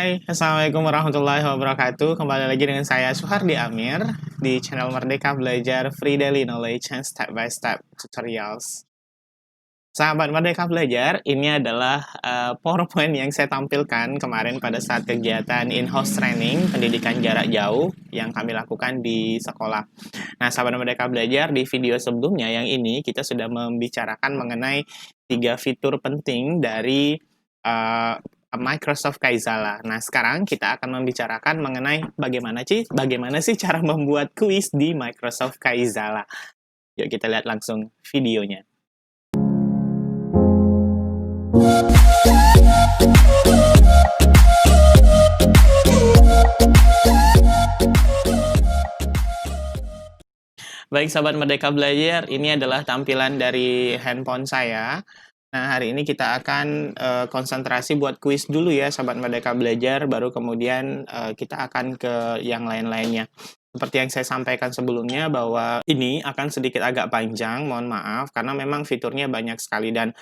Hai, Assalamualaikum warahmatullahi wabarakatuh. Kembali lagi dengan saya Suhardi Amir di channel Merdeka Belajar Free Daily Knowledge and Step by Step Tutorials. Sahabat Merdeka Belajar, ini adalah PowerPoint yang saya tampilkan kemarin pada saat kegiatan in-house training pendidikan jarak jauh yang kami lakukan di sekolah. Nah, sahabat Merdeka Belajar, di video sebelumnya yang ini kita sudah membicarakan mengenai 3 fitur penting dari Microsoft Kaizala. Nah, sekarang kita akan membicarakan mengenai bagaimana sih cara membuat kuis di Microsoft Kaizala. Yuk kita lihat langsung videonya. Baik sahabat Merdeka Belajar, ini adalah tampilan dari handphone saya. Nah, hari ini kita akan konsentrasi buat kuis dulu ya sahabat Merdeka Belajar, baru kemudian kita akan ke yang lain-lainnya. Seperti yang saya sampaikan sebelumnya bahwa ini akan sedikit agak panjang, mohon maaf, karena memang fiturnya banyak sekali dan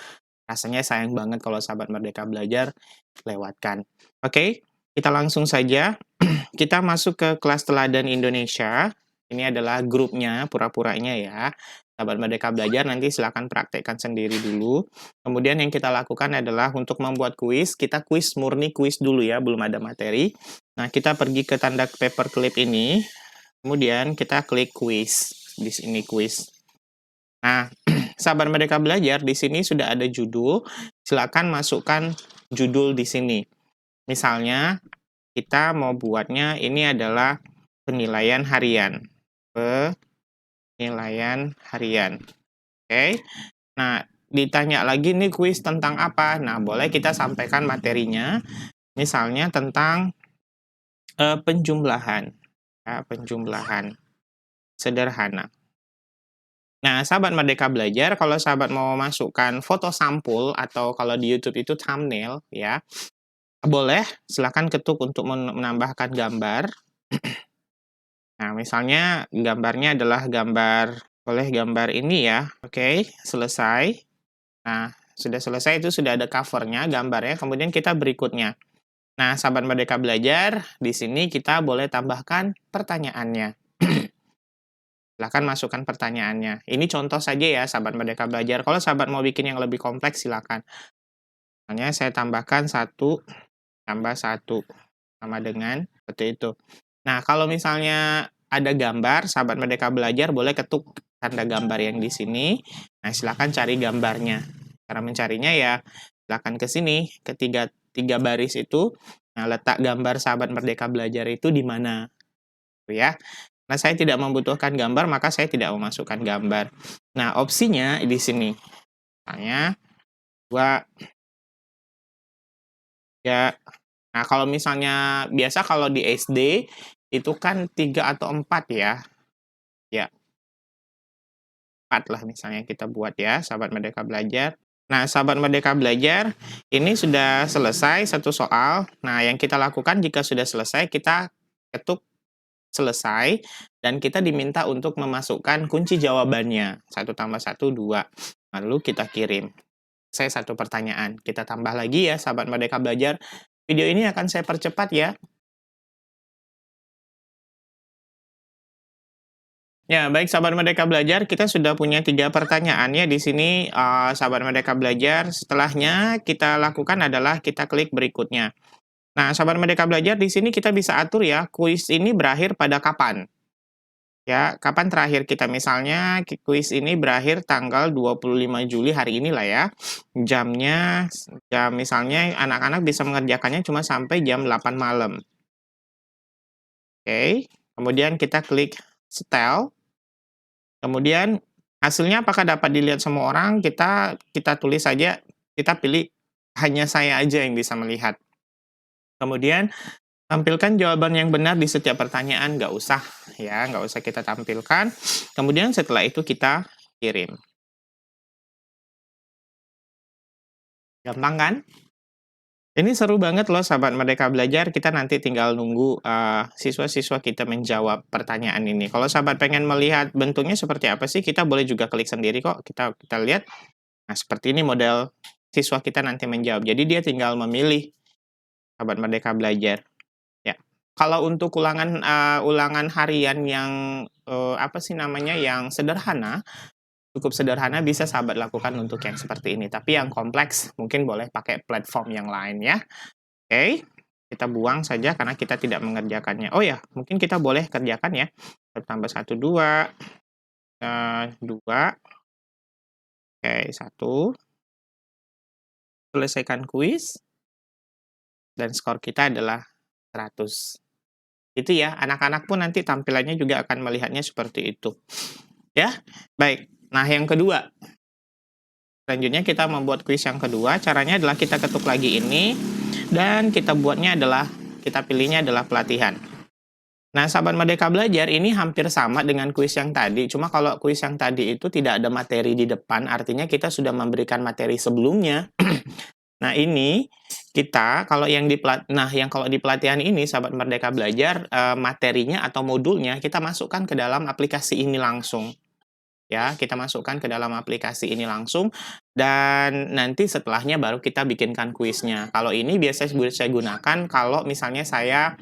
rasanya sayang banget kalau sahabat Merdeka Belajar lewatkan. Oke, kita langsung saja. Kita masuk ke kelas teladan Indonesia. Ini adalah grupnya, pura-puranya ya. Sahabat Merdeka Belajar nanti silakan praktekkan sendiri dulu. Kemudian yang kita lakukan adalah untuk membuat kuis, kita kuis murni kuis dulu ya, belum ada materi. Nah, kita pergi ke tanda paperclip ini. Kemudian kita klik kuis. Di sini kuis. Nah, sahabat Merdeka Belajar, di sini sudah ada judul. Silakan masukkan judul di sini. Misalnya, kita mau buatnya ini adalah penilaian harian. Penilaian harian. Oke. Nah, ditanya lagi nih kuis tentang apa? Nah, boleh kita sampaikan materinya. Misalnya tentang penjumlahan. Ya, penjumlahan sederhana. Nah, sahabat Merdeka Belajar, kalau sahabat mau masukkan foto sampul atau kalau di YouTube itu thumbnail ya, boleh silakan ketuk untuk menambahkan gambar. Nah, misalnya gambarnya adalah boleh gambar ini ya. Oke, selesai. Nah, sudah selesai itu sudah ada covernya, gambarnya. Kemudian kita berikutnya. Nah, sahabat Merdeka Belajar, di sini kita boleh tambahkan pertanyaannya. Silakan masukkan pertanyaannya. Ini contoh saja ya, sahabat Merdeka Belajar. Kalau sahabat mau bikin yang lebih kompleks, silakan. Misalnya saya tambahkan 1 tambah 1 sama dengan seperti itu. Nah, kalau misalnya ada gambar, sahabat Merdeka Belajar boleh ketuk tanda gambar yang di sini. Nah, silakan cari gambarnya. Cara mencarinya ya, silakan ke sini, tiga baris itu. Nah, letak gambar sahabat Merdeka Belajar itu di mana? Ya. Nah, saya tidak membutuhkan gambar, maka saya tidak memasukkan gambar. Nah, opsinya di sini. Misalnya, 2, 3. Nah, kalau misalnya biasa kalau di SD itu kan 3 atau 4 ya. Ya. 4 lah misalnya kita buat ya, sahabat Merdeka Belajar. Nah, sahabat Merdeka Belajar, ini sudah selesai satu soal. Nah, yang kita lakukan jika sudah selesai, kita ketuk selesai, dan kita diminta untuk memasukkan kunci jawabannya. 1 tambah 1, 2. Lalu kita kirim. Saya 1 pertanyaan. Kita tambah lagi ya, sahabat Merdeka Belajar. Video ini akan saya percepat ya. Ya, baik sahabat Merdeka Belajar, kita sudah punya 3 pertanyaan ya di sini, sahabat Merdeka Belajar. Setelahnya kita lakukan adalah kita klik berikutnya. Nah, sahabat Merdeka Belajar, di sini kita bisa atur ya, kuis ini berakhir pada kapan. Ya, kapan terakhir kita misalnya kuis ini berakhir tanggal 25 Juli hari inilah ya. Jamnya, jam misalnya anak-anak bisa mengerjakannya cuma sampai jam 8 malam. Oke, kemudian kita klik setel. Kemudian hasilnya apakah dapat dilihat semua orang? Kita tulis saja, kita pilih hanya saya aja yang bisa melihat. Kemudian tampilkan jawaban yang benar di setiap pertanyaan, nggak usah ya, nggak usah kita tampilkan. Kemudian setelah itu kita kirim. Gampang kan? Ini seru banget loh sahabat Merdeka Belajar, kita nanti tinggal nunggu siswa-siswa kita menjawab pertanyaan ini. Kalau sahabat pengen melihat bentuknya seperti apa sih, kita boleh juga klik sendiri kok, kita lihat. Nah, seperti ini model siswa kita nanti menjawab. Jadi dia tinggal memilih sahabat Merdeka Belajar. Ya. Kalau untuk ulangan harian yang, apa sih namanya, yang sederhana, cukup sederhana bisa sahabat lakukan untuk yang seperti ini. Tapi yang kompleks mungkin boleh pakai platform yang lain ya. Oke, kita buang saja karena kita tidak mengerjakannya. Oh ya, mungkin kita boleh kerjakan ya. Tambah 1, 2, 2. Oke, 1. Selesaikan kuis. Dan skor kita adalah 100. Itu ya, anak-anak pun nanti tampilannya juga akan melihatnya seperti itu. Ya, baik. Nah, yang kedua. Selanjutnya kita membuat kuis yang kedua. Caranya adalah kita ketuk lagi ini. Dan kita pilihnya adalah pelatihan. Nah, sahabat Merdeka Belajar ini hampir sama dengan kuis yang tadi. Cuma kalau kuis yang tadi itu tidak ada materi di depan, artinya kita sudah memberikan materi sebelumnya. Nah, ini kita kalau yang di pelatihan ini sahabat Merdeka Belajar, materinya atau modulnya kita masukkan ke dalam aplikasi ini langsung. Ya, kita masukkan ke dalam aplikasi ini langsung dan nanti setelahnya baru kita bikinkan kuisnya. Kalau ini biasanya saya gunakan kalau misalnya saya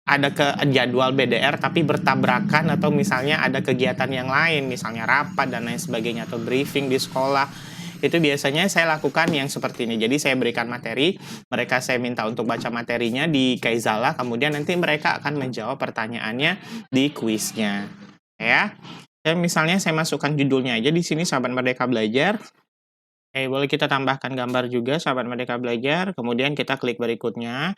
ada jadwal BDR tapi bertabrakan atau misalnya ada kegiatan yang lain, misalnya rapat dan lain sebagainya atau briefing di sekolah. Itu biasanya saya lakukan yang seperti ini. Jadi saya berikan materi, mereka saya minta untuk baca materinya di Kaizala, kemudian nanti mereka akan menjawab pertanyaannya di kuisnya. Ya. Misalnya saya masukkan judulnya aja di sini sahabat Merdeka Belajar. Boleh kita tambahkan gambar juga sahabat Merdeka Belajar, kemudian kita klik berikutnya.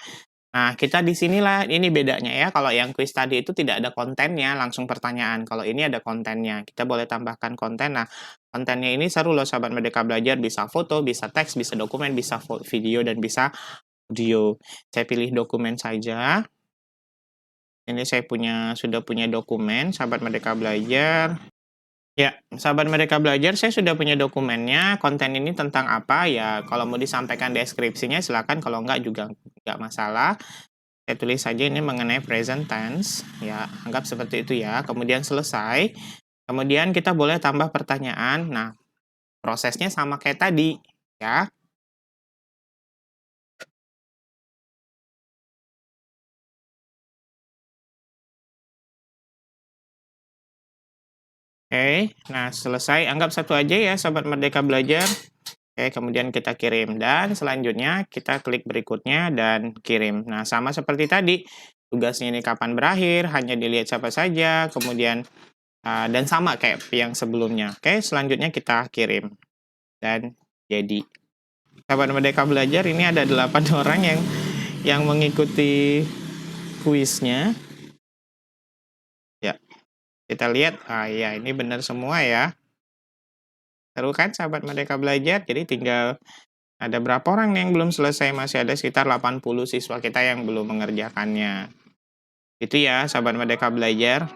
Nah, kita di sinilah ini bedanya ya. Kalau yang kuis tadi itu tidak ada kontennya, langsung pertanyaan. Kalau ini ada kontennya. Kita boleh tambahkan konten. Nah, kontennya ini seru loh sahabat Merdeka Belajar. Bisa foto, bisa teks, bisa dokumen, bisa video, dan bisa audio. Saya pilih dokumen saja. Ini saya sudah punya dokumen, sahabat Merdeka Belajar. Ya, sahabat Merdeka Belajar, saya sudah punya dokumennya. Konten ini tentang apa? Ya, kalau mau disampaikan deskripsinya silakan, kalau enggak juga enggak masalah. Saya tulis saja ini mengenai present tense, ya, anggap seperti itu ya. Kemudian selesai. Kemudian kita boleh tambah pertanyaan. Nah, prosesnya sama kayak tadi, ya. Oke, nah selesai. Anggap satu aja ya, sahabat Merdeka Belajar. Oke, kemudian kita kirim. Dan selanjutnya kita klik berikutnya dan kirim. Nah, sama seperti tadi. Tugasnya ini kapan berakhir, hanya dilihat siapa saja, kemudian dan sama kayak yang sebelumnya. Oke, selanjutnya kita kirim. Dan jadi. Sahabat Merdeka Belajar, ini ada 8 orang yang mengikuti kuisnya. Ya, kita lihat. Ya, ini benar semua ya. Seru kan sahabat Merdeka Belajar? Jadi tinggal ada berapa orang yang belum selesai? Masih ada sekitar 80 siswa kita yang belum mengerjakannya. Itu ya sahabat Merdeka Belajar.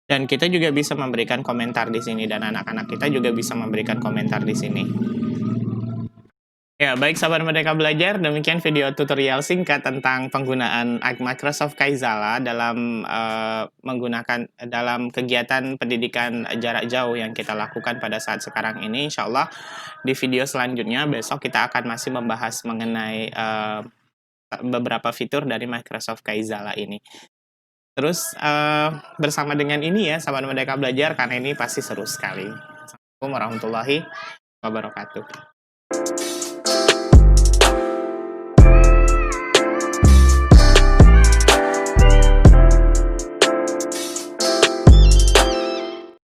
Dan kita juga bisa memberikan komentar di sini dan anak-anak kita juga bisa memberikan komentar di sini. Ya, baik sahabat Merdeka Belajar, demikian video tutorial singkat tentang penggunaan Microsoft Kaizala dalam dalam kegiatan pendidikan jarak jauh yang kita lakukan pada saat sekarang ini. Insya Allah di video selanjutnya besok kita akan masih membahas mengenai beberapa fitur dari Microsoft Kaizala ini. Terus bersama dengan ini ya sahabat Merdeka Belajar, karena ini pasti seru sekali. Assalamualaikum warahmatullahi wabarakatuh.